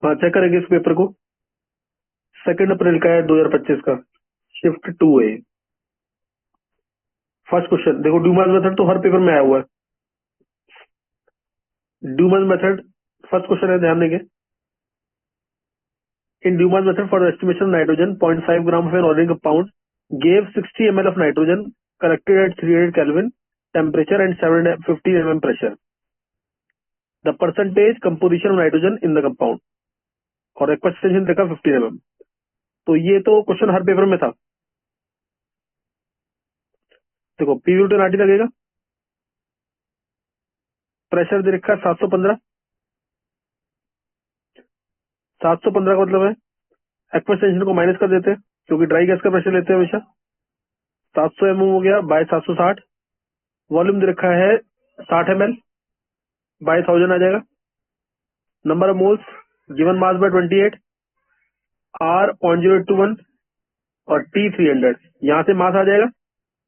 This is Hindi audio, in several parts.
हाँ चेक करेंगे इस पेपर को। 2 अप्रैल का है 2025 का। Shift 2A। फर्स्ट क्वेश्चन देखो, ड्यूमास मेथड तो हर पेपर में आया हुआ है। ड्यूमास मेथड फर्स्ट क्वेश्चन है, ध्यान देंगे। In Dumas method for estimation nitrogen 0.5 gram of an organic compound gave 60 ml of nitrogen corrected at 300 Kelvin temperature and 750 mm pressure. The percentage composition of nitrogen in the compound और एक परसेंटेज देखा 15 mm। तो ये तो क्वेश्चन हर पेपर में था। देखो पीवी नाटी लगेगा, प्रेशर दे रखा है 715। 715 का मतलब है एक्वस टेंशन को माइनस कर देते हैं क्योंकि ड्राई गैस का प्रेशर लेते हैं हमेशा। 700 mm हो गया बाय 760। वॉल्यूम दे रखा है 60 ml बाय 1000 आ जाएगा। Number of moles given mass by 28, R 0.0821 और टी 300। यहाँ से मास आ जाएगा,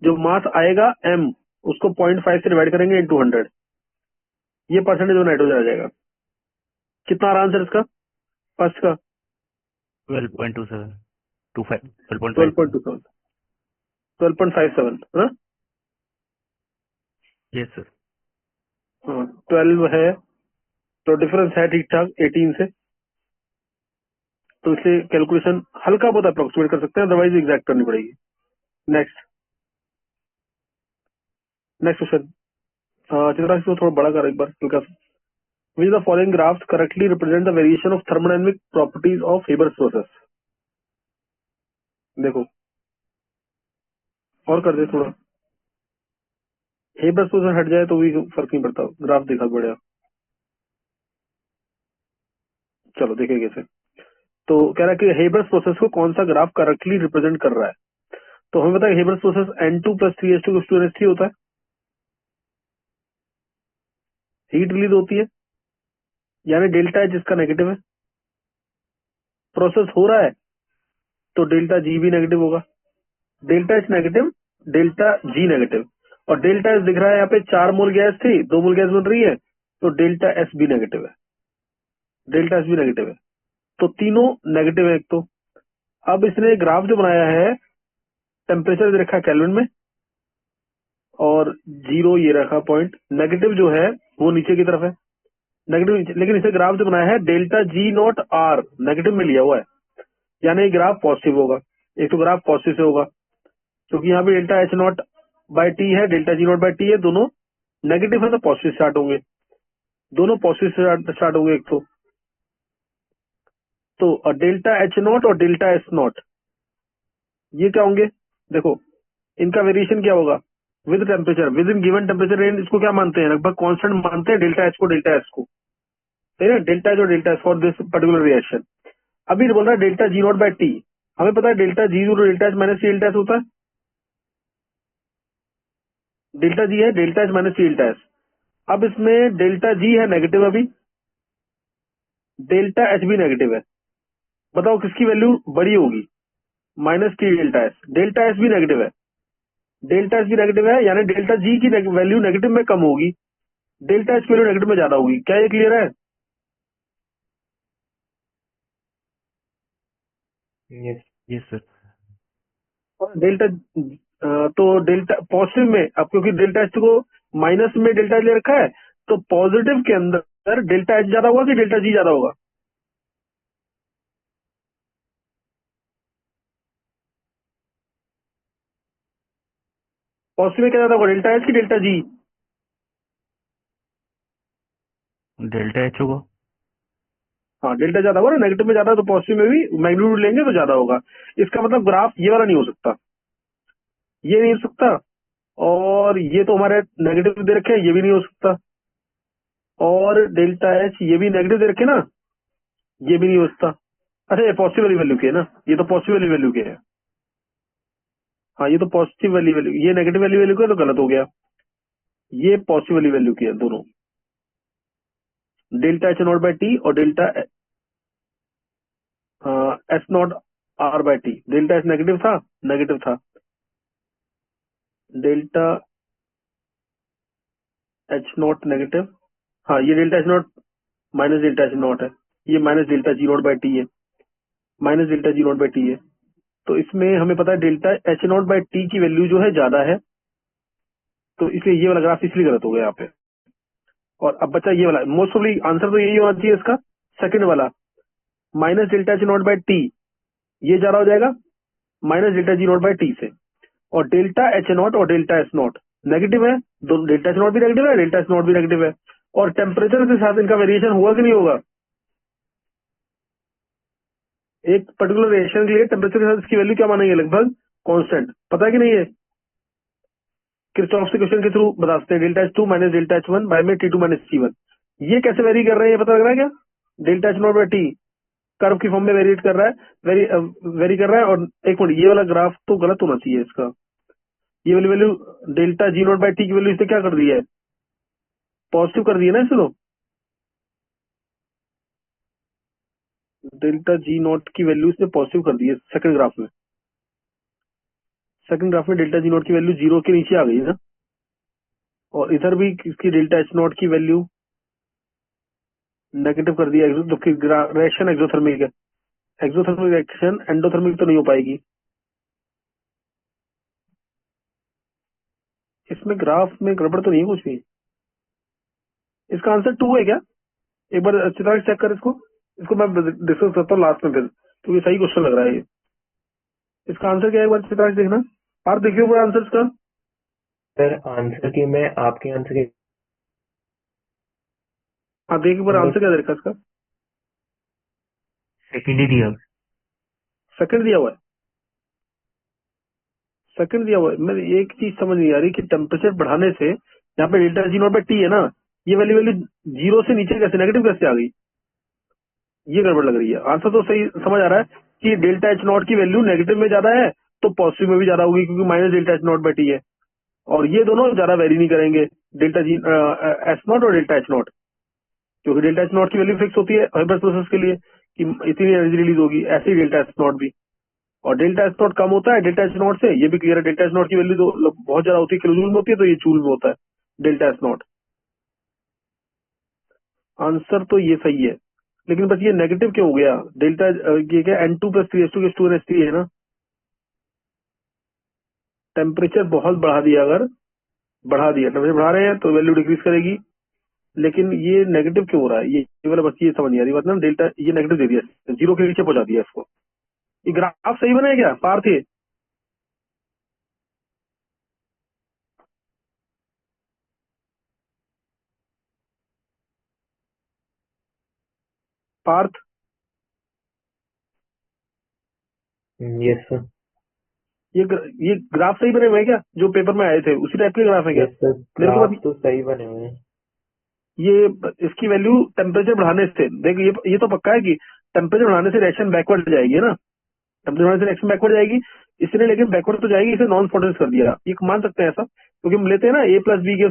जो मास आएगा एम उसको 0.5 से डिवाइड करेंगे इंटू 100, ये परसेंटेज ऑफ नाइट्रोजन आ जाएगा। कितना आ रहा आंसर इसका फर्स्ट का? 12.27 25 12.27 12.57 है ना? Yes sir. हाँ 12 है तो डिफरेंस है ठीक ठाक 18 से, तो इसलिए कैलकुलेशन हल्का बहुत अप्रोक्सीमेट कर सकते हैं, अदरवाइज एग्जैक्ट करनी पड़ेगी। Next next question. चित्रा इसको थोड़ा बड़ा कर एक बार हल्का सा। विच the following graphs correctly represent the variation of thermodynamic properties of Haber's process. देखो और कर दे थोड़ा, हेबर्स प्रोसेस हट जाए तो भी फर्क नहीं पड़ता, ग्राफ देखा बढ़िया। चलो देखेंगे इसे। तो कह रहा है कि हेबर्स प्रोसेस को कौन सा ग्राफ करेक्टली रिप्रेजेंट कर रहा है। तो हमें पता है Haber's process N2 + 3H2 = NH3 होता है। हीट रिलीज होती है यानी डेल्टा एच इसका नेगेटिव है। प्रोसेस हो रहा है तो डेल्टा जी भी नेगेटिव होगा। Delta H negative, delta G negative, और डेल्टा एच दिख रहा है यहाँ पे 4 मोल गैस थी, 2 मोल गैस बन रही है, तो डेल्टा एस भी नेगेटिव है। डेल्टा एस भी नेगेटिव है, तो तीनों नेगेटिव है एक तो। अब इसने ग्राफ जो बनाया है, टेम्परेचर दे रखा है केल्विन में और 0 ये रखा पॉइंट, नेगेटिव जो है वो नीचे की तरफ है, नेगेटिव। लेकिन इसे ग्राफ जो बनाया है delta G naught are negative में लिया हुआ है, यानी ग्राफ पॉजिटिव होगा। एक तो ग्राफ पॉजिटिव से होगा क्योंकि यहाँ पे delta H not by T है, delta G not by T है, दोनों नेगेटिव है तो पॉजिटिव स्टार्ट होंगे, दोनों पॉजिटिव से स्टार्ट होंगे एक तो डेल्टा एच नॉट और डेल्टा एस नॉट ये क्या होंगे? देखो इनका वेरिएशन क्या होगा with temperature, with in given temperature range. इसको क्या मानते हैं, लगभग कांस्टेंट मानते हैं डेल्टा एच को, डेल्टा एस को, सही है, डेल्टा एच और delta S for this particular reaction. अभी बोल रहा है delta G not by T, हमें पता है delta G naught delta H minus C delta S होता है। डेल्टा जी है delta H minus C delta S. अब इसमें डेल्टा जी है नेगेटिव, अभी डेल्टा एच भी नेगेटिव है, बताओ किसकी वैल्यू बड़ी होगी? Minus T delta S. Delta S भी नेगेटिव है, डेल्टा एस भी नेगेटिव है, यानी डेल्टा जी की वैल्यू नेगेटिव में कम होगी, डेल्टा एच की वैल्यू नेगेटिव में ज्यादा होगी। क्या ये क्लियर है? Yes yes sir. और डेल्टा तो डेल्टा पॉजिटिव में, अब क्योंकि डेल्टा एच को माइनस में डेल्टा ले रखा है, तो पॉजिटिव के अंदर डेल्टा एच ज्यादा होगा कि डेल्टा जी ज्यादा होगा? पॉजिटिव में क्या ज्यादा होगा, डेल्टा एच की डेल्टा जी? डेल्टा एच होगा। हाँ डेल्टा ज्यादा होगा ना, नेगेटिव में ज्यादा, तो पॉजिटिव में भी मैग्नीट्यूड लेंगे तो ज्यादा होगा। इसका मतलब ग्राफ ये वाला नहीं हो सकता, ये नहीं हो सकता, और ये तो हमारे नेगेटिव दे रखे हैं, ये भी नहीं हो सकता, और डेल्टा एच ये भी नेगेटिव दे रखे ना, ये भी नहीं हो सकता। अच्छा ये पॉजिटिव वाली वैल्यू की है ना, ये तो पॉजिटिव वाली वैल्यू की है। हाँ ये तो पॉजिटिव वाली वैल्यू, ये नेगेटिव वाली वैल्यू की है तो गलत हो गया। ये पॉजिटिव वाली वैल्यू की है दोनों, delta H not by T और delta S nought R by T. Delta H negative था, डेल्टा एच नॉट नेगेटिव, हाँ ये delta H nought minus delta H nought है, ये minus delta G nought by T है, minus delta G nought by T है। तो इसमें हमें पता है delta H nought by T की वैल्यू जो है ज्यादा है, तो इसलिए ये वाला ग्राफ इसलिए गलत हो गया यहाँ पे। और अब बचा ये वाला, मोस्ट ऑफली आंसर तो यही होना चाहिए इसका, सेकंड वाला minus delta H nought by T, ये ज्यादा हो जाएगा minus delta G nought by T से। और डेल्टा एच नॉट और डेल्टा एस नॉट नेगेटिव है, दोनों डेल्टा एच नॉट भी नेगेटिव है, डेल्टा एस नॉट भी नेगेटिव है। और टेम्परेचर के साथ इनका वेरिएशन होगा कि नहीं होगा? एक पर्टिकुलर रिएक्शन के लिए टेम्परेचर के साथ इसकी वैल्यू क्या मानेंगे? लगभग कांस्टेंट। पता है कि नहीं है? किरचॉफ से क्वेश्चन के थ्रू बता सकते हैं, delta H two minus delta H one by में T two minus T one. ये कैसे वेरी कर रहे हैं ये पता लग रहा है क्या? Delta H not by T curve की फॉर्म में वेरिएट कर रहा है, वेरी कर रहा है। और एक मिनट, ये वाला ग्राफ तो गलत होना चाहिए इसका। ये वाली value delta G nought by T की वैल्यू इसने क्या कर दी है? पॉजिटिव कर दी है ना इसने। डेल्टा जी नॉट की वैल्यू इसने पॉजिटिव कर दी है सेकंड ग्राफ में। सेकंड ग्राफ में डेल्टा जी नॉट की वैल्यू जीरो के नीचे आ गई है ना। और इधर भी इसकी डेल्टा एच नॉट की वैल्यू नेगेटिव कर दिया, जबकि रिएक्शन एक्सोथर्मिक है। एक्सोथर्मिक रिएक्शन एंडोथर्मिक तो नहीं हो पाएगी। इसमें ग्राफ में गड़बड़ तो नहीं है कुछ भी। इसका आंसर टू है क्या? एक बार अच्छी तरह चेक कर इसको। इसको मैं डिस्कस करता हूँ लास्ट में फिर, क्योंकि सही क्वेश्चन लग रहा है ये। इसका आंसर क्या है एक बार अच्छी तरह से देखना। पार्थ देखिए पूरा आंसर इसका। सर आंसर की मैं आपके आंसर के हाँ देखिए पूरा आंसर क्या दे रखा है इसका। सेकेंड ही दिया। सेकंड दिया हुआ है, सेकंड दिया हुआ है। मैं एक चीज समझ नहीं आ रही कि टेम्परेचर बढ़ाने से यहाँ पे delta G nought by T है ना, ये वाली वैल्यू जीरो से नीचे कैसे नेगेटिव कैसे आ गई? ये गड़बड़ लग रही है। आंसर तो सही समझ आ रहा है कि डेल्टा एच नॉट की वैल्यू नेगेटिव में ज्यादा है तो पॉजिटिव में भी ज्यादा होगी, क्योंकि minus delta H nought by T है। और ये दोनों ज्यादा वेरी नहीं करेंगे, डेल्टा जी एस नॉट और डेल्टा एच नॉट, क्योंकि डेल्टा एच नॉट की वैल्यू फिक्स होती है हाइपर प्रोसेस के लिए कि इतनी एनर्जी रिलीज होगी, ऐसे ही डेल्टा एच नॉट भी। और डेल्टा एच नॉट कम होता है डेल्टा एच नॉट से, ये भी क्लियर है। डेल्टा एच नॉट की वैल्यू तो बहुत ज्यादा होती है, किलो जूल में होती है, तो ये जूल में होता है डेल्टा एच नॉट। आंसर तो ये सही है, लेकिन बस ये नेगेटिव क्यों हो गया? डेल्टा ये क्या N two plus three S two S two N S three है ना। टेम्परेचर बहुत बढ़ा दिया, अगर बढ़ा दिया टेम्परेचर बढ़ा रहे हैं तो वैल्यू डिक्रीज करेगी, लेकिन ये नेगेटिव क्यों हो रहा है? ये वाला बस ये समझ नहीं आ रही। मतलब डेल्टा ये नेगेटिव दे दिया, जीरो के नीचे पहुंचा दिया इसको। ये ग्राफ सही बना है क्या पार्थ? ये पार्थ यस सर। ये ग्राफ सही बने हुए हैं क्या? जो पेपर में आए थे उसी टाइप के ग्राफ है क्या? यस सर, मेरे को ग्राफ बस तो सही बने हुए हैं। ये इसकी वैल्यू टेम्परेचर बढ़ाने से, देखो ये तो पक्का है कि टेम्परेचर बढ़ाने से रिएक्शन बैकवर्ड जाएगी ना। टेम्परेचर बढ़ाने से रिएक्शन बैकवर्ड जाएगी, इसने लेकिन बैकवर्ड तो जाएगी, इसे नॉन स्पॉटेंस कर दिया। ये मान सकते हैं ऐसा, क्योंकि हम लेते हैं ना ए प्लस बी के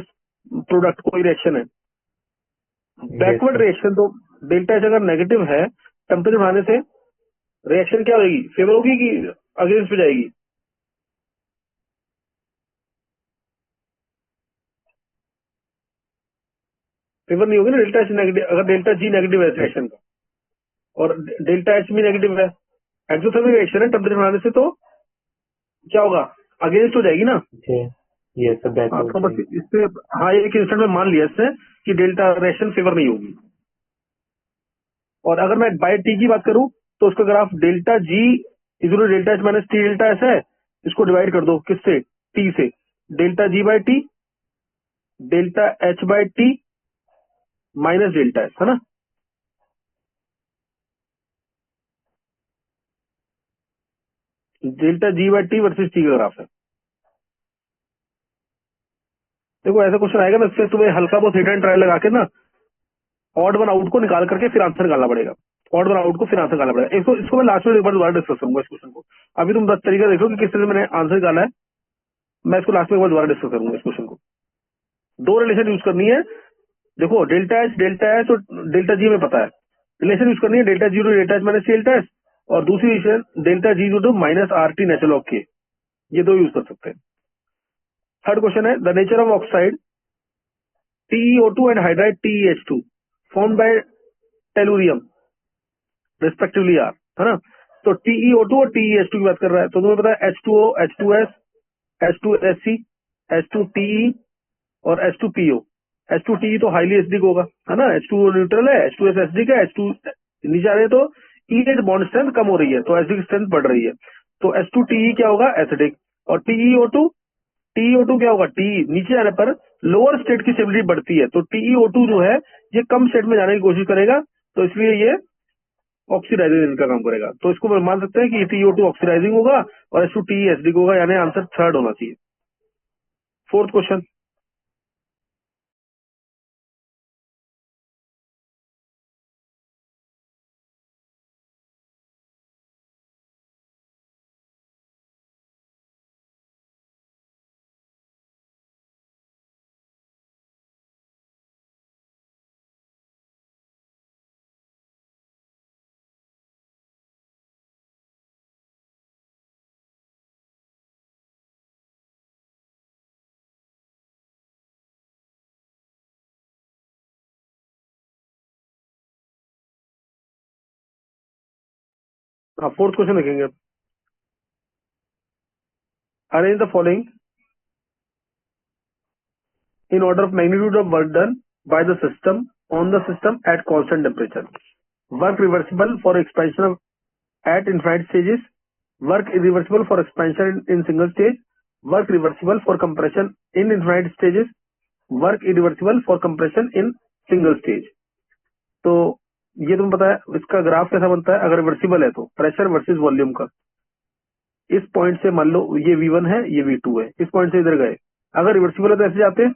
प्रोडक्ट, कोई रिएक्शन है यस बैकवर्ड सर। रिएक्शन, तो डेल्टा एच अगर नेगेटिव है टेम्परेचर बढ़ाने से रिएक्शन क्या होगी? फेवर होगी कि अगेंस्ट पे जाएगी? फेवर नहीं होगी ना। डेल्टा एच नेगेटिव, अगर डेल्टा जी नेगेटिव है रिएक्शन का और डेल्टा एच भी नेगेटिव है, एक्सोथर्मिक रिएक्शन है, टेम्परेचर बढ़ाने से तो क्या होगा? अगेंस्ट हो जाएगी ना। यस सर, हाँ बैकवर्ड तो बस जाएगी। इससे, हाँ एक इंस्टेंट में मान लिया इससे कि डेल्टा रिएक्शन फेवर नहीं होगी। और अगर मैं बाय टी की बात करूं तो उसका ग्राफ डेल्टा जी इधर delta H minus T delta S है, इसको डिवाइड कर दो किससे? टी से। Delta G by T, delta H by T minus delta S, है ना। Delta G by T versus T का ग्राफ है। देखो ऐसा क्वेश्चन आएगा ना, इससे तुम्हें हल्का बहुत हिट एंड ट्रायल लगा के ना ऑड वन आउट को निकाल करके फिर आंसर निकालना पड़ेगा। ऑड वन आउट को फिर आंसर निकालना पड़ेगा। इसको मैं लास्ट में एक बार दोबारा डिस्कस करूंगा इस क्वेश्चन को। अभी तुम 10 तरीका देखो कि किस तरह से मैंने आंसर निकाला है, मैं इसको लास्ट में एक बार दोबारा डिस्कस करूंगा इस क्वेश्चन को। दो रिलेशन यूज करनी है। देखो डेल्टा एच और डेल्टा जी में पता है, रिलेशन यूज करनी है delta G to delta H minus delta H, और दूसरी relation delta G to minus R T natural of K. ये दो यूज कर सकते हैं। थर्ड क्वेश्चन है the nature of oxide TeO2 and hydride TeH2 formed by tellurium respectively are, है ना। तो TeO2 और TeH2 की बात कर रहा है, तो तुम्हें पता है H2O, H2S, H2SC, H2TE और H2PO। H2TE तो हाईली एसिडिक होगा, है ना। H2O न्यूट्रल है, H2S एसिडिक है, H2 नीचे आ रहे तो EH बॉन्ड स्ट्रेंथ कम हो रही है, तो एसिडिक स्ट्रेंथ बढ़ रही है। तो H2TE क्या होगा, एसिडिक। और TeO2 क्या होगा, T नीचे आने पर लोअर स्टेट की स्टेबिलिटी बढ़ती है, तो TeO2 जो है ये कम स्टेट में जाने की कोशिश करेगा, तो इसलिए ये ऑक्सीडाइजिंग का काम करेगा। तो इसको मान सकते हैं कि TeO2 ऑक्सीडाइजिंग होगा और H2TE एसिडिक होगा, यानी आंसर थर्ड होना चाहिए। फोर्थ क्वेश्चन, हाँ फोर्थ क्वेश्चन देखेंगे। Arrange the following in order of magnitude of work done by the system on the system at constant temperature. Work reversible for expansion of at infinite stages. Work irreversible for expansion in single stage. Work reversible for compression in infinite stages. Work irreversible for compression in single stage. तो ये तुम्हें पता है इसका ग्राफ कैसा बनता है। अगर रिवर्सिबल है तो प्रेशर वर्सेस वॉल्यूम का, इस पॉइंट से मान लो ये V1 है, ये V2 है, इस पॉइंट से इधर गए। अगर रिवर्सिबल है तो ऐसे जाते हैं,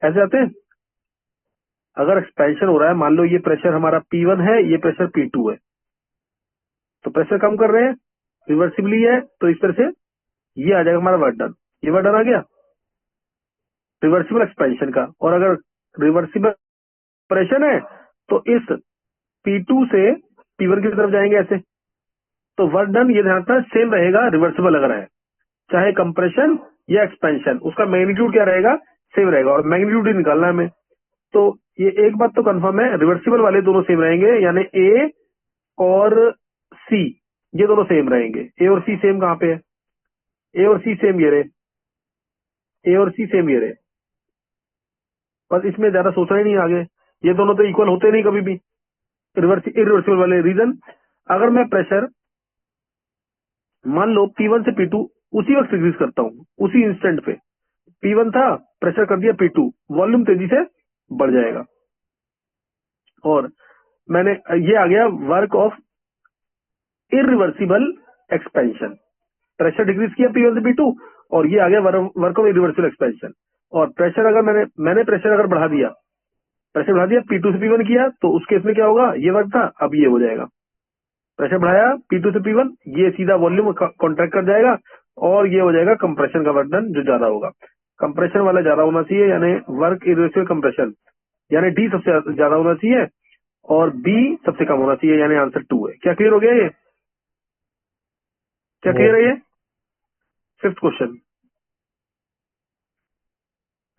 ऐसे आते हैं। अगर एक्सपेंशन हो रहा है, मान लो ये प्रेशर हमारा P1 है, ये प्रेशर P2 है, तो प्रेशर कम कर रहे हैं, रिवर्सिबली है, तो इस तरह से ये आ जाएगा हमारा वर्क डन। ये वर्क डन आ गया रिवर्सिबल एक्सपेंशन का। और अगर रिवर्सिबल प्रेशर है तो इस P2 से P1 की तरफ जाएंगे ऐसे, तो वर्क डन ये ध्यान रखना सेम रहेगा रिवर्सिबल अगर है, चाहे कंप्रेशन या एक्सपेंशन, उसका मैग्नीट्यूड क्या रहेगा, सेम रहेगा। और मैग्नीट्यूड ही निकालना है हमें। तो ये एक बात तो कंफर्म है, रिवर्सिबल वाले दोनों सेम रहेंगे, यानी ए और सी ये दोनों सेम रहेंगे। ए और सी सेम कहां पे है, ए और सी सेम ये रहे, ए और सी सेम ये रहे, बस इसमें ज्यादा सोचना ही नहीं आगे। ये दोनों तो इक्वल होते नहीं कभी भी इरिवर्सिबल वाले। रीजन, अगर मैं प्रेशर मान लो P1 से P2 उसी वक्त डिक्रीज करता हूं, उसी इंस्टेंट पे P1 था, प्रेशर कर दिया P2, वॉल्यूम तेजी से बढ़ जाएगा। और मैंने ये आ गया work of irreversible expansion, pressure decrease किया P1 से P2 और ये आ गया वर्क ऑफ इरिवर्सिबल एक्सपेंशन। और प्रेशर अगर मैंने प्रेशर अगर बढ़ा दिया, प्रेशर बढ़ा दिया P2 से P1 किया, तो उस केस में क्या होगा, ये वर्क था, अब ये हो जाएगा। प्रेशर बढ़ाया P2 से P1, ये सीधा वॉल्यूम कॉन्ट्रैक्ट कर जाएगा और ये हो जाएगा कंप्रेशन का वर्क डन जो ज्यादा होगा। कंप्रेशन वाला ज्यादा होना चाहिए, यानी वर्क इरिवर्सिबल कंप्रेशन, यानी D सबसे ज्यादा होना चाहिए और B सबसे कम होना चाहिए, यानी आंसर 2 है। क्या क्लियर हो गया ये, क्या क्लियर है ये। Fifth question,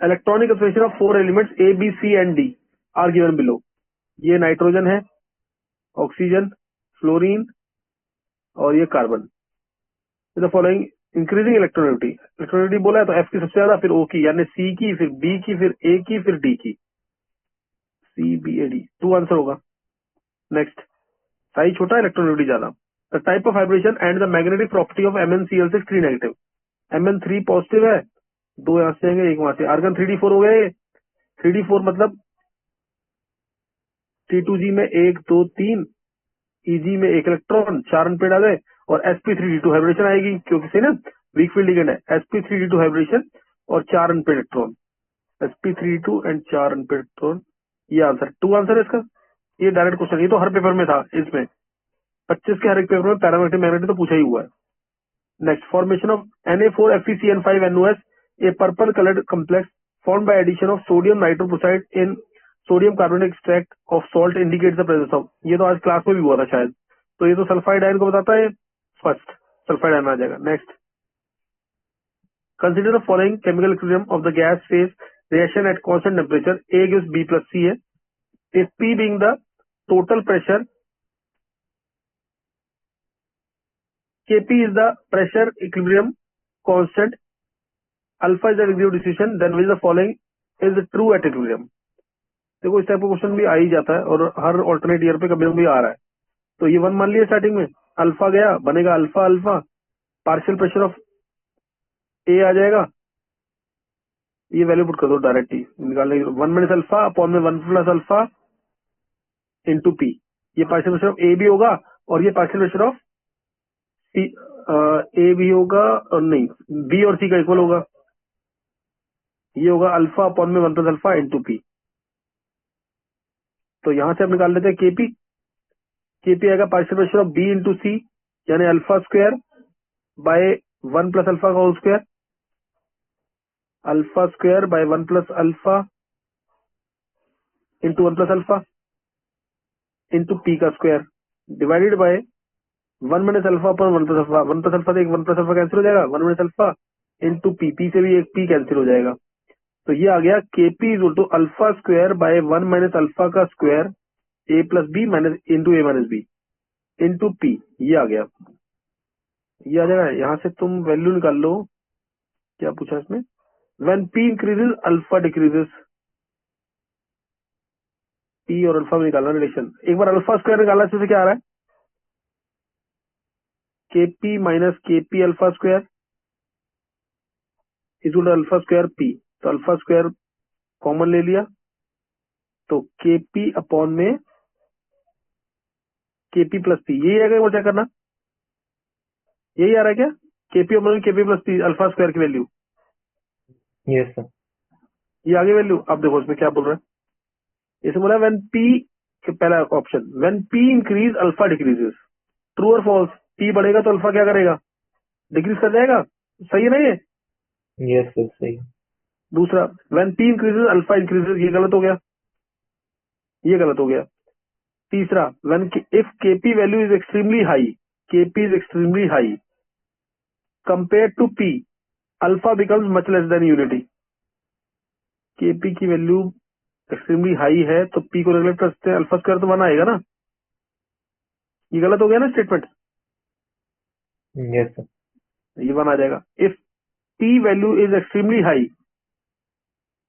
electronic configuration of 4 elements A, B, C and D are given below. ये नाइट्रोजन है, ऑक्सीजन, फ्लोरीन और ये carbon. The following increasing electronegativity, electronegativity बोला है तो F की सबसे ज्यादा, फिर O की, यानी C की, फिर B की, फिर A की, फिर D की। CBAD 2 आंसर होगा। नेक्स्ट, साइज छोटा, इलेक्ट्रोनेगेटिविटी ज्यादा। The type of vibration and the magnetic property of MnCl6 3 negative. Mn3 positive है, 2 यहां से आएंगे, एक वहां से। आर्गन 3d4 हो गए, 3d4 मतलब T2G में 1 2 3, EG में 1 इलेक्ट्रॉन, 4 अनपेड आ गए और sp3d2 हाइब्रेशन आएगी, क्योंकि से ना वीक फील्ड लिगेंड है। sp3d2 हाइब्रेशन और 4 unpaired electron, sp3d2 and 4 unpaired electron. ये आंसर 2 आंसर है इसका। ये डायरेक्ट क्वेश्चन, ये तो हर पेपर में था, इसमें 25 के हर एक पेपर में पैरामेग्नेटिक मैग्नेटिक तो पूछा ही हुआ है। Next, formation of Na4FeCN5NOS, a purple colored complex formed by addition of sodium nitroprusside in sodium carbonate extract of salt indicates the presence of। ये तो आज क्लास में भी हुआ था शायद, तो ये तो सल्फाइड आयन को बताता है, फर्स्ट सल्फाइड आयन आ जाएगा। Next, consider the following chemical equilibrium of the gas phase reaction at constant temperature. A gives B plus C है, if P being the total pressure Kp is the pressure equilibrium constant, alpha is the degree of dissolution, then which the following is true at equilibrium. देखो इस टाइप का क्वेश्चन भी आ ही जाता है और हर ऑल्टरनेट ईयर पे कभी भी आ रहा है। तो ये 1 मान लिया स्टार्टिंग में, अल्फा गया, बनेगा alpha alpha, partial pressure of A आ जाएगा, ये वैल्यू पुट कर दो डायरेक्ट ही निकालने, 1 माइनस अल्फा अपॉन में 1 प्लस अल्फा इंटू पी, ये पार्शियल प्रेशर ऑफ ए भी होगा और ये पार्शियल प्रेशर ऑफ ए भी होगा, और नहीं बी और सी का इक्वल होगा, ये होगा अल्फा अपॉन में 1 प्लस अल्फा इंटू पी। तो यहां से हम निकाल लेते हैं केपी, केपी आएगा partial pressure of B into C, यानी alpha square by 1 plus alpha का whole square, alpha square by 1 plus alpha into 1 plus alpha into P का square divided by 1 minus alpha upon 1 plus alpha, 1 plus alpha से एक 1 प्लस अल्फा कैंसिल हो जाएगा, 1 minus alpha into P, P से भी एक पी कैंसिल हो जाएगा। तो ये आ गया KP is two alpha square by 1 minus alpha का square A plus B minus into A minus B into P, ये आ गया, ये आ जाएगा। यहाँ से तुम वैल्यू निकाल लो, क्या पूछा इसमें, when P increases alpha decreases, P और अल्फा में निकालना रिलेशन। एक बार अल्फा स्क्वायर निकालना, इससे क्या आ रहा है, KP minus KP alpha square is alpha square P, तो अल्फा स्क्वायर कॉमन ले लिया, तो केपी अपॉन में केपी प्लस पी, यही आएगा, वो क्या करना, यही आ रहा है क्या, KP upon KP plus P alpha square की वैल्यू, यस सर। ये आगे वैल्यू। अब देखो इसमें क्या बोल रहा है, इसे बोला व्हेन पी, पहला option when P increase alpha decreases, true और फॉल्स, पी बढ़ेगा तो अल्फा क्या करेगा, डिक्रीज कर जाएगा, सही है ना ये, यस सर सही। दूसरा when P increases alpha increases, ये गलत हो गया, ये गलत हो गया। तीसरा when if KP value is extremely high, KP is extremely high compare to P, alpha becomes much less than unity, KP की वैल्यू एक्सट्रीमली हाई है तो पी को रेगुलेट कर सकते हैं, अल्फा स्क्वायर तो 1 आएगा ना, ये गलत हो गया ना स्टेटमेंट, यस सर। ये 1 आ जाएगा। If P value is extremely high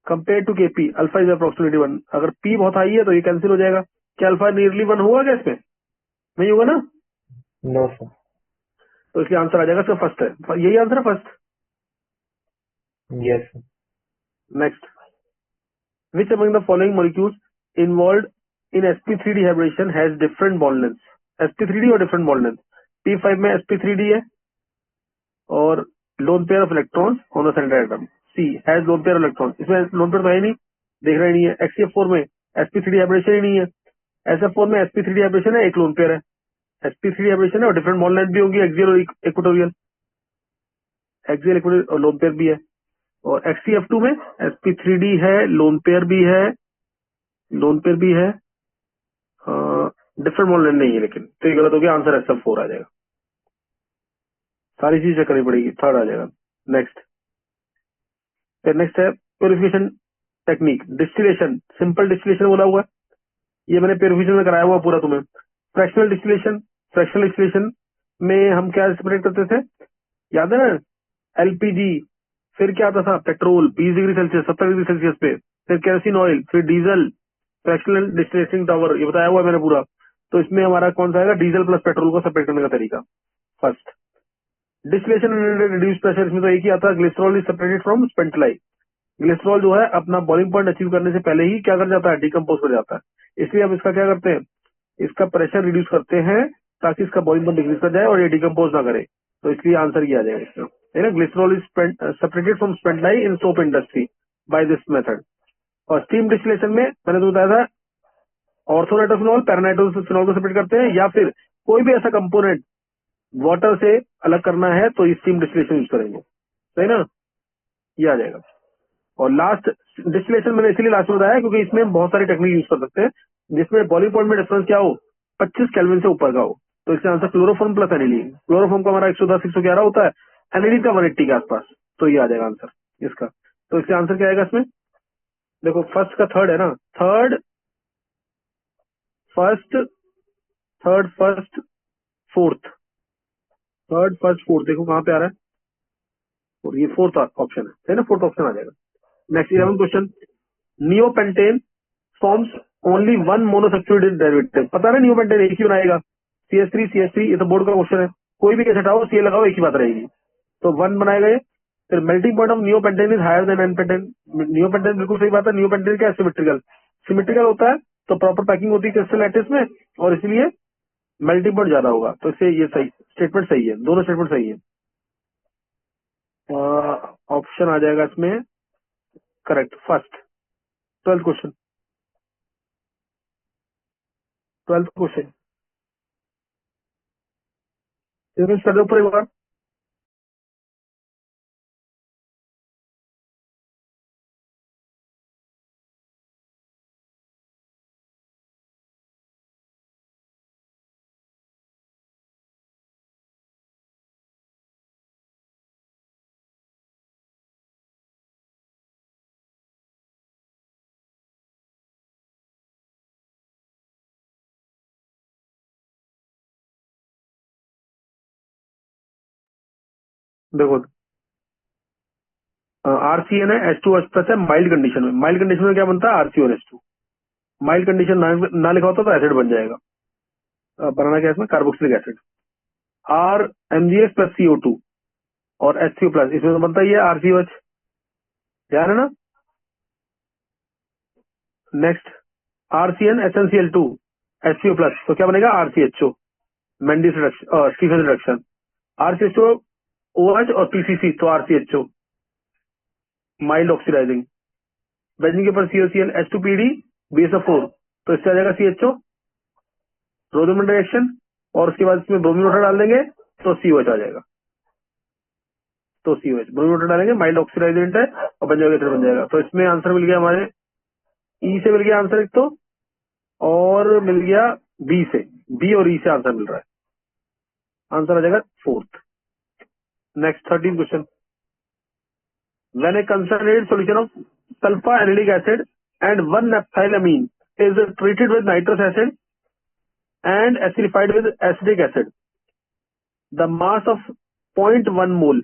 compare to KP, alpha is approximately 1, अगर पी बहुत हाई है तो ये कैंसिल हो जाएगा, क्या अल्फा नियरली 1 होगा क्या इसमें, नहीं होगा ना, नो सर। तो इसलिए आंसर आ जाएगा इसका फर्स्ट है, यही आंसर है first. Yes sir. Next, which among the following molecules involved in sp3 dehydration has different bond lengths, sp3d और different bond length, T5 में sp3d है और lone pair of electrons on the center atom, C has lone pair of electrons, इसमें lone pair तो है नहीं, देख रहा ही नहीं है, HCF4 में sp3 dehydration ही नहीं है, SF4 में sp3 dehydration है, एक lone pair है, sp3 dehydration है और different bond length भी होंगी, axial और equatorial, axial equatorial और lone pair भी है, और HCF2 में sp3d है, लोन पेयर भी है, लोन पेयर भी है, डिफरेंट बॉन्ड लेंथ नहीं है, लेकिन तो ये गलत हो गया, आंसर SF4 आ जाएगा, सारी चीज चेक करनी पड़ेगी, थर्ड आ जाएगा। नेक्स्ट, फिर नेक्स्ट है purification technique, distillation, simple distillation बोला हुआ है, ये मैंने प्योरिफिकेशन में कराया हुआ पूरा तुम्हें। फ्रैक्शनल डिस्टिलेशन, फ्रैक्शनल डिस्टिलेशन में हम क्या सेपरेट करते थे, याद है ना, एलपीजी, फिर क्या आता था, petrol 20 degree Celsius 70 degree Celsius पे, फिर केरोसिन ऑयल, फिर डीजल, फ्रैक्शनल डिस्टिलेशन टावर, ये बताया हुआ है मैंने पूरा। तो इसमें हमारा कौन सा आएगा, डीजल प्लस पेट्रोल को सेपरेट करने का तरीका। फर्स्ट डिस्टिलेशन रिड्यूस प्रेशर, इसमें तो एक ही आता है, glycerol is separated from spent lye, glycerol जो है अपना बॉइलिंग पॉइंट अचीव करने से पहले ही क्या कर जाता है, डिकम्पोज कर जाता है, इसलिए हम इसका क्या करते हैं, इसका प्रेशर रिड्यूस करते हैं ताकि इसका बॉइलिंग पॉइंट डिक्रीज कर जाए और ये डिकम्पोज ना करे, तो इसलिए आंसर ये आ जाएगा इसका, है ना, glycerol is separated from spent lye in soap industry by this method. और स्टीम डिस्टिलेशन में मैंने तो बताया था, ऑर्थोनाइट्रोफिनॉल पैरानाइट्रोफिनॉल को सेपरेट करते हैं, या फिर कोई भी ऐसा कंपोनेंट वाटर से अलग करना है तो स्टीम डिस्टिलेशन यूज करेंगे, सही ना, ये आ जाएगा। और लास्ट डिस्टिलेशन मैंने इसीलिए लास्ट में बताया क्योंकि इसमें बहुत सारी टेक्निक यूज कर सकते हैं, जिसमें बॉइलिंग पॉइंट में डिफरेंस क्या हो, 25 केल्विन से ऊपर का हो, तो इसका answer chloroform plus aniline, chloroform का हमारा 110 111 होता है, एनिलीन का 180 के आसपास, तो ये आ जाएगा आंसर इसका। तो इसका आंसर क्या आएगा इसमें, देखो फर्स्ट का थर्ड है ना, third first, third first fourth, third, first, fourth, देखो कहाँ पे आ रहा है, और ये फोर्थ ऑप्शन है ना, फोर्थ ऑप्शन आ जाएगा। Next 11 question, neopentane forms only one monosexual derivative. पता ना नियोपेंटेन एक ही बनाएगा, CH3 ये तो बोर्ड का क्वेश्चन है, कोई भी कैसे हटाओ सी लगाओ एक ही बात रहेगी, तो वन बनाएगा ये। फिर melting point of neopentane is higher than n pentane. Neopentane बिल्कुल सही बात है, नियोपेंटेन क्या सिमेट्रिकल, सिमेट्रिकल होता है तो प्रॉपर पैकिंग होती है क्रिस्टल लैटिस में, और इसलिए मेल्टिंग पॉइंट ज्यादा होगा, तो इससे ये सही स्टेटमेंट सही है, दोनों स्टेटमेंट सही है। ऑप्शन आ जाएगा इसमें correct first. 12th question, 12th question कर दो ऊपर एक बार। देखो RCN है, H2O प्लस है माइल्ड कंडीशन में। माइल्ड कंडीशन में क्या बनता है, RCONH2। माइल्ड कंडीशन ना लिखा होता तो एसिड बन जाएगा। बनाना क्या है इसमें, carboxylic acid. RMgS plus CO2 और HCO प्लस, इसमें तो बनता ही है RCOH, ध्यान है ना। Next RCN HNCl2 HCO plus, तो क्या बनेगा RCHO, Mendius reduction, Stephen reduction. RCHO OH और PCC तो RCHO, माइल्ड ऑक्सीडाइजिंग। बेंजीन के ऊपर COCl H2PD BSO4, तो इससे आ जाएगा CHO, रोडोमन रिएक्शन, और उसके बाद इसमें ब्रोमीन वाटर डाल देंगे तो COH आ जाएगा। तो COH ब्रोमीन वाटर डालेंगे, माइल्ड ऑक्सीडाइजेंट है और बन जाएगा, बन जाएगा। तो इसमें आंसर मिल गया हमारे E से मिल गया आंसर एक तो, और मिल गया B से, B और E से आंसर मिल रहा है, आंसर आ जाएगा fourth. Next 13 question, when a concentrated solution of sulphanilic acid and 1 naphthylamine is treated with nitrous acid and acidified with acetic acid, the mass of 0.1 mole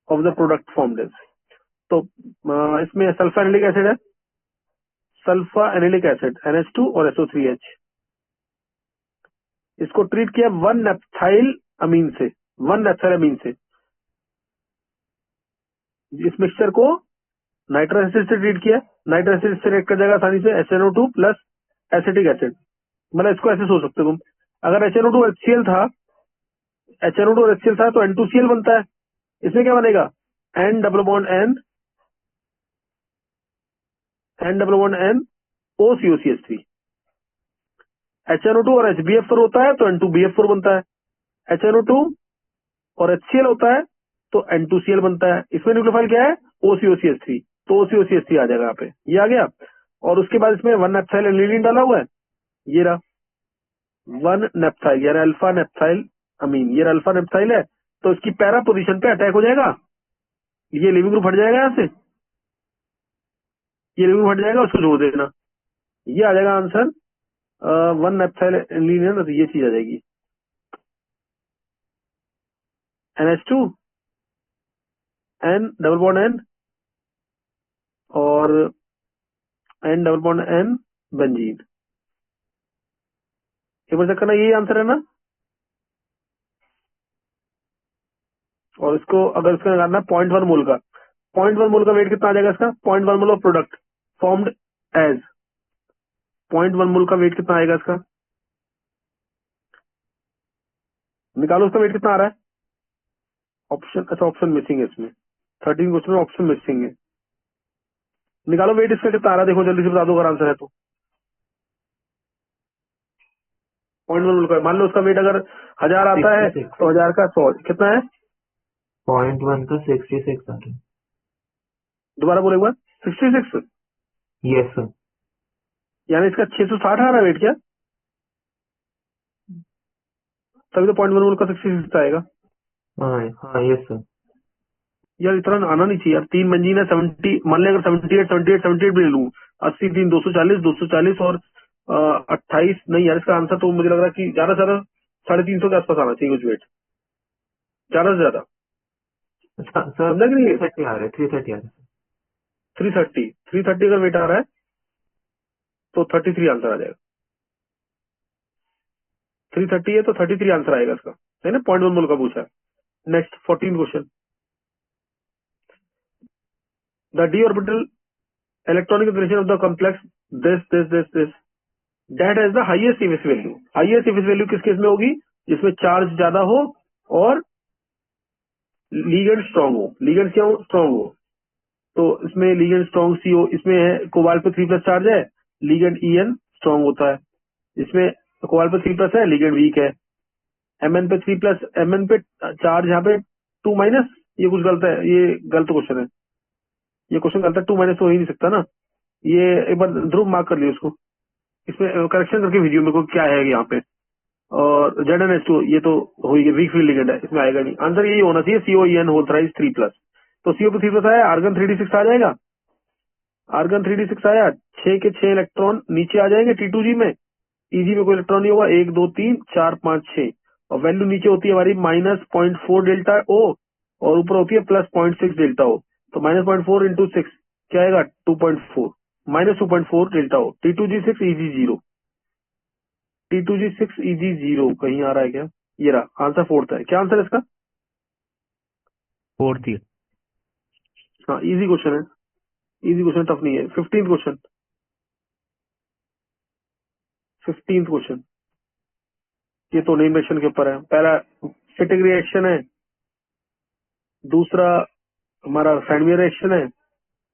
of the product formed is। तो इसमें सल्फा एनिलिक एसिड है, सल्फा एनिलिक एसिड NH2 और SO3H, इसको ट्रीट किया 1 naphthyl अमीन से, 1 naphthyl अमीन से। इस मिक्सचर को नाइट्रस एसिड से ट्रीट किया, नाइट्रस एसिड से रिएक्ट कर जाएगा आसानी से HNO2 प्लस एसिटिक एसिड। मतलब इसको ऐसे सोच सकते हो तुम, अगर HNO2 HCl था, HNO2 और HCl था तो N2Cl बनता है, इसमें क्या बनेगा N double bond N OCOCH3। HNO2 और HBF4 होता है तो N2BF4 बनता है, HNO2 और HCl होता है तो N2Cl बनता है। इसमें न्यूक्लियोफाइल क्या है, OCOCH3, तो OCOCH3 आ जाएगा यहाँ पे, ये आ गया। और उसके बाद इसमें 1 naphthyl एनिलीन डाला हुआ है, ये रहा 1 naphthyl यानी अल्फा नेप्थाइल अमीन, ये अल्फा नेप्थाइल है, तो इसकी पैरा पोजीशन पे अटैक हो जाएगा, ये लिविंग ग्रुप हट जाएगा यहाँ से, ये लिविंग ग्रुप हट जाएगा, उसको जोड़ देना, ये आ जाएगा आंसर 1 naphthyl एनिलीन है ना, तो ये चीज आ जाएगी NH2 N double bond N और N double bond N benzene. एक बार चेक करना, यही आंसर है ना। और इसको अगर इसका निकालना 0.1 मोल का, 0.1 मोल का वेट कितना आ जाएगा इसका, 0.1 mole of product formed as, 0.1 mole का वेट कितना आएगा इसका, निकालो उसका वेट कितना आ रहा है। ऑप्शन, अच्छा ऑप्शन मिसिंग है इसमें, 13 क्वेश्चन में ऑप्शन मिसिंग है, निकालो वेट इसका कितना आ रहा है, देखो जल्दी से बता दो अगर आंसर है तो। 0.1 मोल का, मान लो उसका वेट अगर 1000 आता है 66 तो 1000 का 100 कितना है, 0.1 का 66 आ रहा है। दोबारा बोले एक बार, 66, यस सर। यानी इसका 660 आ रहा है वेट क्या, तभी तो 0.1 मोल का 66 आएगा। हाँ हाँ यस सर। यार इतना आना नहीं चाहिए यार, 3 बेंजीन है 70, मान लिया अगर 78 भी ले लूं, 80 3 240 और 28, नहीं यार इसका आंसर तो मुझे लग रहा है कि ज्यादा से ज्यादा 350 के आसपास आना चाहिए कुछ वेट। ज्यादा से ज्यादा सर समझा कि नहीं? 330 आ रहे हैं, 330 आ रहे हैं। 330 अगर वेट आ रहा है तो 33 आंसर आ जाएगा। 330 है तो 33 आंसर आएगा इसका, है ना? 0.1 मोल का पूछा है। Next 14 question, the d orbital electronic configuration of the complex this that has the highest इफिस वैल्यू। हाईएस्ट इफिस वैल्यू किस केस में होगी? जिसमें चार्ज ज्यादा हो और लीगेंड स्ट्रांग हो। लीगेंड क्या हो? स्ट्रांग हो। तो इसमें लीगेंड स्ट्रांग सी हो, इसमें है कोबाल्ट पे 3+ चार्ज है, लीगेंड EN स्ट्रांग होता है। इसमें कोबाल्ट पे 3+ है, लीगेंड वीक है। Mn पे 3+, Mn पे चार्ज यहाँ पे 2-, ये कुछ गलत है, ये गलत क्वेश्चन है, ये क्वेश्चन गलत है। 2- तो हो ही नहीं सकता ना। ये एक बार ध्रुव मार्क कर लियो उसको, इसमें करेक्शन करके वीडियो में को क्या है यहाँ पे। और ZnH2 ये तो हो ही गया, वीक फील्ड लिगेंड है, इसमें आएगा नहीं। आंसर यही होना चाहिए, COEN होल थ्राइस 3+। तो CO पे 3+ आया, आर्गन 3d6 आ जाएगा। आर्गन 3d6 आया, 6 के 6 इलेक्ट्रॉन नीचे आ जाएंगे T2G में। EG में कोई इलेक्ट्रॉन नहीं होगा, 1 2 3 4 5 6, और वैल्यू नीचे होती है हमारी -0.4 डेल्टा O और ऊपर होती है +0.6 डेल्टा O। तो -0.4 इंटू 6 क्या आएगा? 2.4, -2.4 delta O। T2G6 EG0, T2G6 EG0 कहीं आ रहा है क्या? ये रहा आंसर, 4th है। क्या आंसर है इसका? 4th year. हाँ, इजी क्वेश्चन है, इजी क्वेश्चन, टफ नहीं है। 15th क्वेश्चन, 15th क्वेश्चन, ये तो नेम रिएक्शन के ऊपर है। पहला फिटिक रिएक्शन है, दूसरा हमारा सैंडवियर रिएक्शन है,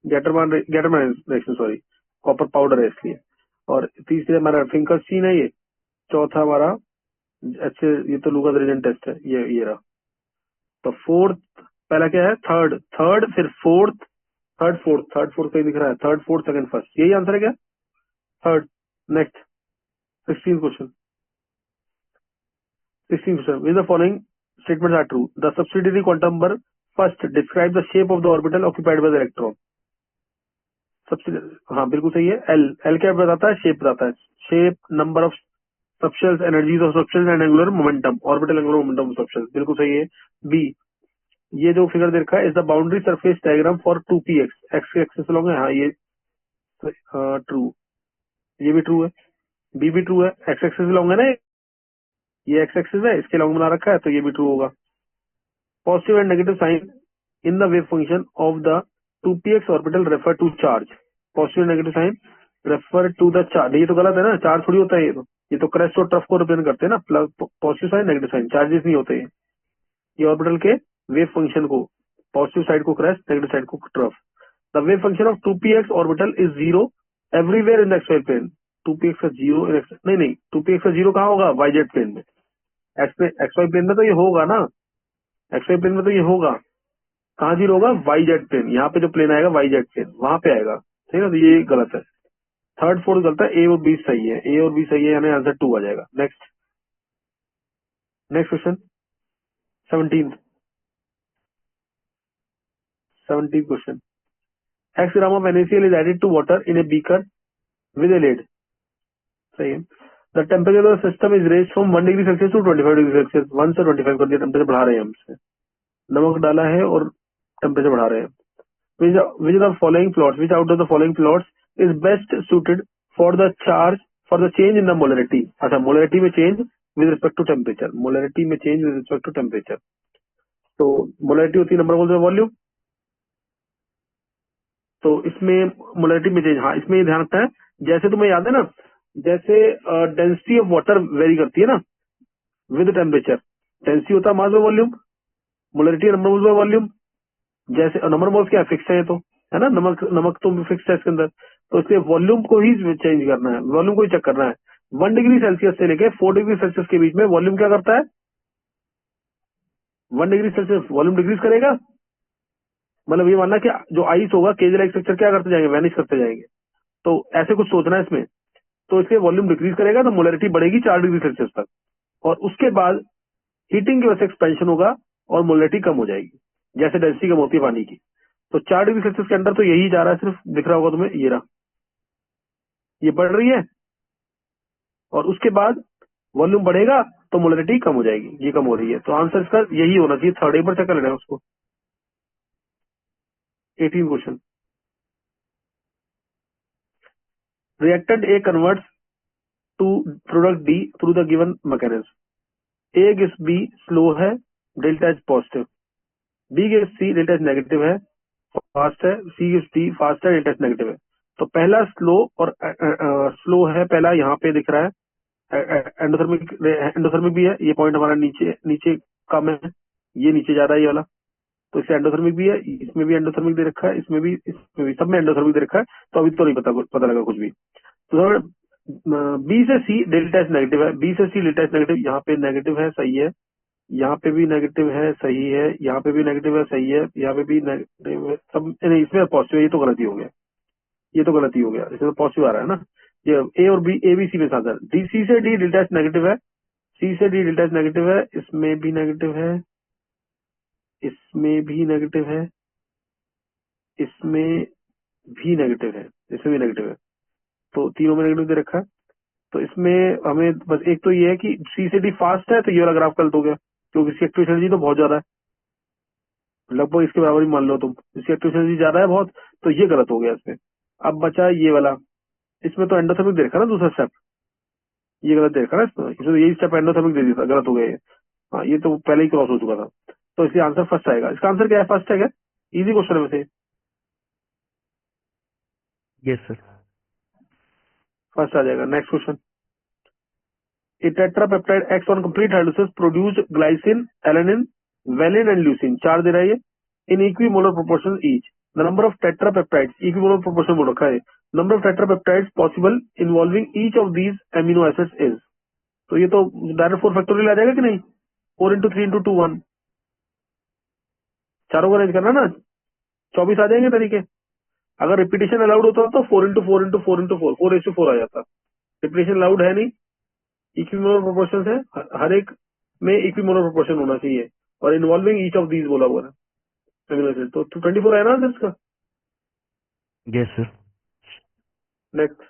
Gattermann reaction, sorry copper powder है इसलिए, और तीसरे हमारा फिंकरस्टीन है ये, चौथा हमारा अच्छे, ये तो लुगा-दरेजन टेस्ट है, ये रहा। तो 4th, पहला क्या है? थर्ड, फिर 4th, थर्ड फोर्थ कहीं दिख रहा है, 3rd 4th 2nd 1st, यही आंसर है क्या? Third. Next 16th question, 16th question, which the following statements are true? The subsidiary quantum number first describe the shape of the orbital occupied by the electron. सबसे, हाँ बिल्कुल सही है। एल क्या बताता है? शेप बताता है। Shape, number of subshells, energies of subshells and angular momentum, orbital angular momentum of subshells, बिल्कुल सही है। बी, ये जो फिगर दे रखा है, is the boundary surface diagram for 2px, x axis long है, हाँ ये ट्रू, ये भी ट्रू है। बी भी ट्रू है, एक्स एक्सिस लॉन्ग है ना, ये एक्स एक्सिस है, इसके लॉन्ग बना रखा है, तो ये भी ट्रू होगा। Positive and negative sign in the wave function of the 2px orbital refer to charge. Positive negative sign refer to the charge, ये तो गलत है ना, चार्ज थोड़ी होता है ये तो क्रेस्ट और ट्रफ को रिप्रेजेंट करते हैं ना। Positive sign, negative sign, charges नहीं होते हैं। ये ऑर्बिटल के वेव फंक्शन को, पॉजिटिव साइड को क्रेस्ट, नेगेटिव साइड को trough. The wave function of 2px orbital is 0 everywhere in the XY plane. 2px का 0 नहीं 2px का 0 कहाँ होगा? वाईजेड प्लेन में। एक्सवाई प्लेन में तो ये होगा ना, एक्सवाई प्लेन में तो ये होगा। कहाँ 0 होगा? वाईजेड प्लेन, यहाँ पे जो प्लेन आएगा वाईजेड प्लेन, वहां पे आएगा, ठीक है। तो ये गलत है, 3rd 4th गलत है, ए और बी सही है, ए और बी सही है, यानी आंसर 2 आ जाएगा। Next question 17th question, x gram of NaCl is added to water in a beaker with a lid, सही है। The temperature of system is raise from 1 degree Celsius to 25 degree Celsius, 1 से 25 कर दिया, टेम्परेचर बढ़ा रहे हैं हम इससे, नमक डाला है और टेम्परेचर बढ़ा रहे हैं। Which the following plots, which out of the following plots is best suited for the charge, for the change in the molarity. अच्छा, मोलरिटी में change with respect to temperature, molarity में change with respect to temperature. तो मोलरिटी होती है नंबर मोल्स वॉल्यूम, तो इसमें मोलरिटी में चेंज, हाँ इसमें ये ध्यान रखना है, जैसे तुम्हें याद है ना, जैसे डेंसिटी ऑफ वाटर वेरी करती है ना विद टेम्परेचर, डेंसिटी होता है mass by volume, molarity number moles by volume. जैसे नंबर मोल्स क्या फिक्स है, ये तो है ना, नमक तो फिक्स है इसके अंदर, तो इसलिए वॉल्यूम को ही चेंज करना है, वॉल्यूम को ही चेक करना है। 1 डिग्री सेल्सियस से लेके 4 डिग्री सेल्सियस के बीच में वॉल्यूम क्या करता है? 1 डिग्री सेल्सियस वॉल्यूम डिक्रीज करेगा, मतलब ये मानना कि जो आइस होगा, केज लाइक स्ट्रक्चर क्या करते जाएंगे? वैनिश करते जाएंगे। तो ऐसे कुछ सोचना है इसमें, तो इसके वॉल्यूम डिक्रीज करेगा तो मोलरिटी बढ़ेगी 4 डिग्री सेल्सियस तक, और उसके बाद हीटिंग की वजह से एक्सपेंशन होगा और मोलरिटी कम हो जाएगी, जैसे डेंसिटी कम होती है पानी की। तो 4 डिग्री सेल्सियस के अंदर तो यही जा रहा है, सिर्फ दिख रहा होगा तुम्हें, ये रहा, ये बढ़ रही है, और उसके बाद वॉल्यूम बढ़ेगा तो मोलरिटी कम हो जाएगी, ये कम हो रही है। तो आंसर इसका यही होना चाहिए, थर्ड। एक बार चेक कर लेना उसको। 18 question. Reactant A converts to product D through the given mechanism. A gives B slow है, delta H positive. B gives C, delta H negative है, फास्ट है। सी गिव्स डी, फास्ट है, डेल्टा एच नेगेटिव है। तो पहला स्लो और स्लो है, पहला यहाँ पे दिख रहा है एंडोथर्मिक। एंडोथर्मिक भी है, ये पॉइंट हमारा नीचे नीचे कम है, ये नीचे ज्यादा है ये वाला, तो इससे एंडोथर्मिक भी है। इसमें भी एंडोथर्मिक दे रखा है, इसमें भी सब में एंडोथर्मिक दे रखा है। तो अभी तो नहीं पता लगा कुछ भी। तो बी से सी डेल्टा एच नेगेटिव है, बी से सी डेल्टा एच नेगेटिव, यहाँ पे नेगेटिव है, सही है। यहाँ पे भी नेगेटिव है, सही है। यहाँ पे भी नेगेटिव है, सही है। यहाँ पे भी नेगेटिव है, सब नहीं, इसमें पॉजिटिव है, ये तो गलती हो गया, ये तो गलती हो गया, इसमें तो पॉजिटिव आ रहा है ना। ये ए और बी, ए बी सी में साथ है। डी, सी से डी डेल्टा एच नेगेटिव है, सी से डी डेल्टा एच नेगेटिव है, इसमें भी नेगेटिव है, इसमें भी नेगेटिव है, इसमें भी नेगेटिव है, इसमें भी नेगेटिव है। तो तीनों में नेगेटिव दे रखा है। तो इसमें हमें बस एक तो ये है कि सी से डी फास्ट है, तो ये वाला ग्राफ गलत हो गया, क्योंकि इसकी एक्टिव एनर्जी तो बहुत ज्यादा है, लगभग इसके बराबर ही मान लो तुम। इसकी एक्टिव एनर्जी ज्यादा है बहुत, तो ये गलत हो गया इसमें। अब बचा ये वाला, इसमें तो एंडोथर्मिक दे रखा ना दूसरा स्टेप, ये गलत दे रखा ना इसमें तो यही स्टेप एंडोथर्मिक दे दिया था, गलत हो गया ये। हाँ, ये तो पहले ही क्रॉस हो चुका था। तो इसलिए आंसर फर्स्ट आएगा। इसका आंसर क्या है? फर्स्ट है क्या? इजी क्वेश्चन है वैसे, यस सर। फर्स्ट आ जाएगा। Next question. A tetrapeptide acts on complete hydrolysis produce glycine, alanine, valine and leucine। चार दे रहा है ये, in equimolar proportion each। The number of tetrapeptides, equimolar proportion बोल रखा है। Number of tetrapeptides possible involving each of these amino acids is। तो ये तो डायरेक्ट 4 फैक्टोरियल आ जाएगा कि नहीं? 4 इंटू 3 इंटू 2 1, चारों को अरेंज करना ना, 24 आ जाएंगे तरीके। अगर रिपीटेशन अलाउड होता तो 4 इंटू 4 इंटू 4 इंटू 4, 4:4 आ जाता। रिपीटेशन अलाउड है नहीं, इक्विमोलर प्रोपोर्शन है, हर एक में इक्विमोलर प्रोपोर्शन होना चाहिए, और इन्वॉल्विंग ईच ऑफ दीज बोला हुआ है अमीनो एसिड। तो 24 है ना आंसर इसका। Yes sir. नेक्स्ट।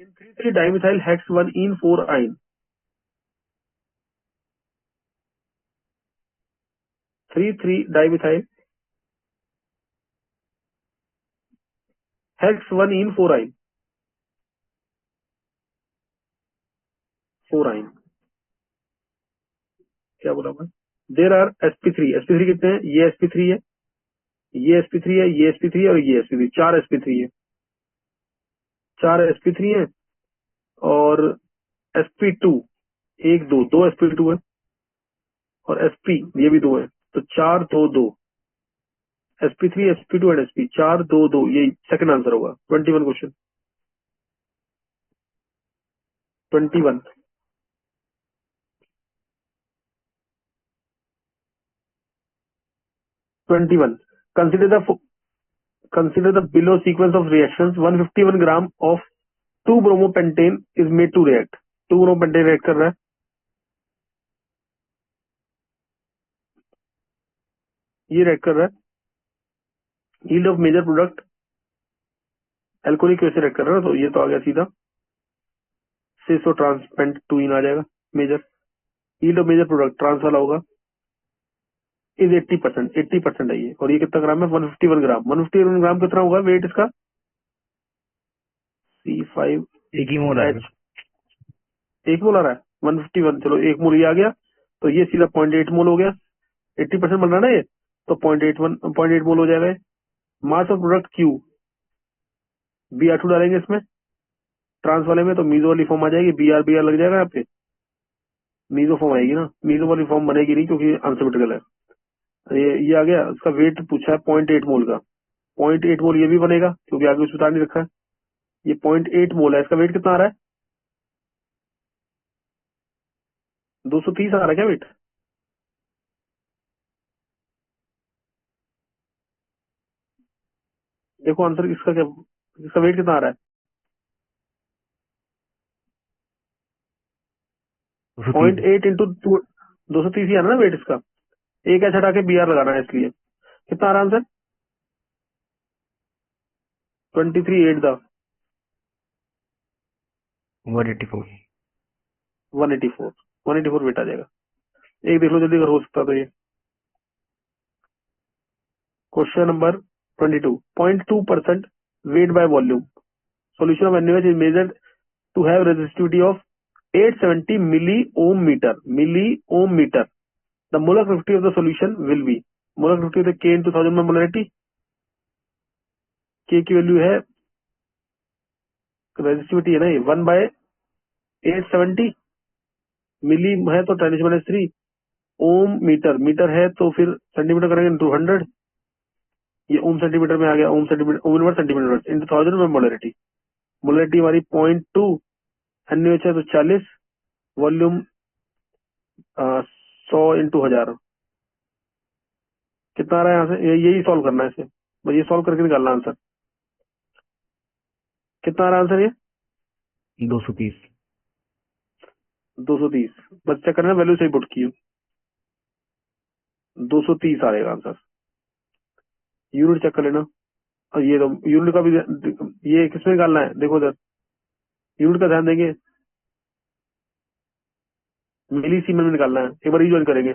इन 3,3 डाइमिथाइल हेक्स 1 इन 4 आइन। 3,3 डाइमिथाइल हेक्स 1 इन 4 आइन, 4 आइन क्या बोला मैं? देर आर sp3, sp3 कितने हैं? ये sp3 है, ये sp3 है, ये sp3 है और ये sp3, 4 sp3 है, 4 sp3 है। और sp2 1 2 2 sp2 है, और sp ये भी 2 है, तो 4 2 2, sp3 sp2 एंड sp 4 2 2, ये सेकंड आंसर होगा। 21 question. 21 21 consider the below sequence of reactions। 151 gram of 2 bromopentane is made to react। 2 bromopentane react कर रहा है, ये react कर रहा है। yield of major product alcoholic वैसे react कर रहा है, तो ये तो आ गया सीधा, सिस और ट्रांसपेंट 2 इन आ जाएगा major. yield of major product trans वाला होगा, इज 80%, 80% है ये। और ये कितना ग्राम है? 151 ग्राम। 151 ग्राम कितना होगा वेट इसका? C5 एक ही मोल आएगा। H, एक मोल आ रहा है 151। चलो एक मोल ये आ गया, तो ये सीधा 0.8 मोल हो गया। 80% बन रहा है ना ये, तो 0.8 मोल हो जाएगा। Mass of product Q, Br2 डालेंगे इसमें ट्रांस वाले में, तो मीजो वाली फॉर्म आ जाएगी। Br लग जाएगा यहाँ पे, मीजो फॉर्म आएगी ना, मीजो वाली फॉर्म बनेगी नहीं क्योंकि अनसिमेट्रिकल है। ये आ गया। उसका वेट पूछा है 0.8 मोल का, 0.8 मोल ये भी बनेगा क्योंकि आगे कुछ बता नहीं रखा है। ये 0.8 मोल है, इसका वेट कितना आ रहा है? 230 आ रहा है क्या वेट? देखो आंसर इसका क्या, इसका वेट कितना आ रहा है? 230। 0.8 इंटू 230 ही आना ना वेट इसका। एक ऐसा हटा के Br लगाना है, इसलिए कितना आ रहा है आंसर? 23 8 184। 184। 184 वेट आ जाएगा। एक देख लो जल्दी अगर हो सकता तो ये question number 22। 0.2% weight by volume solution of NaOH is measured to have resistivity of 870 milliohm meter. The molar activity of the solution will be molar activity of K into 1000 में molarity, K की वैल्यू है रेजिस्टिविटी है ना ये 1 by 870 मिली है तो 10⁻³ ओम मीटर है तो फिर सेंटीमीटर करेंगे इंटू 100, ये ओम सेंटीमीटर में आ गया, ओम इनवर्स सेंटीमीटर इंटू 1000 में मोलरिटी हमारी 0.2, NaOH है तो 40, वॉल्यूम 100 इंटू 1000 कितना आ रहा है यहाँ से, यही सॉल्व करना है इसे, बस ये सॉल्व करके निकालना आंसर। कितना आ रहा है आंसर ये 230। 230, बस चेक करना वैल्यू सही पुट की हो, 230 आएगा आंसर। यूनिट चेक कर लेना, और ये तो यूनिट का भी ये किसमें निकालना है, देखो इधर यूनिट का ध्यान देंगे, मिली सीमेन में निकालना है, एक बार रिजॉइन करेंगे।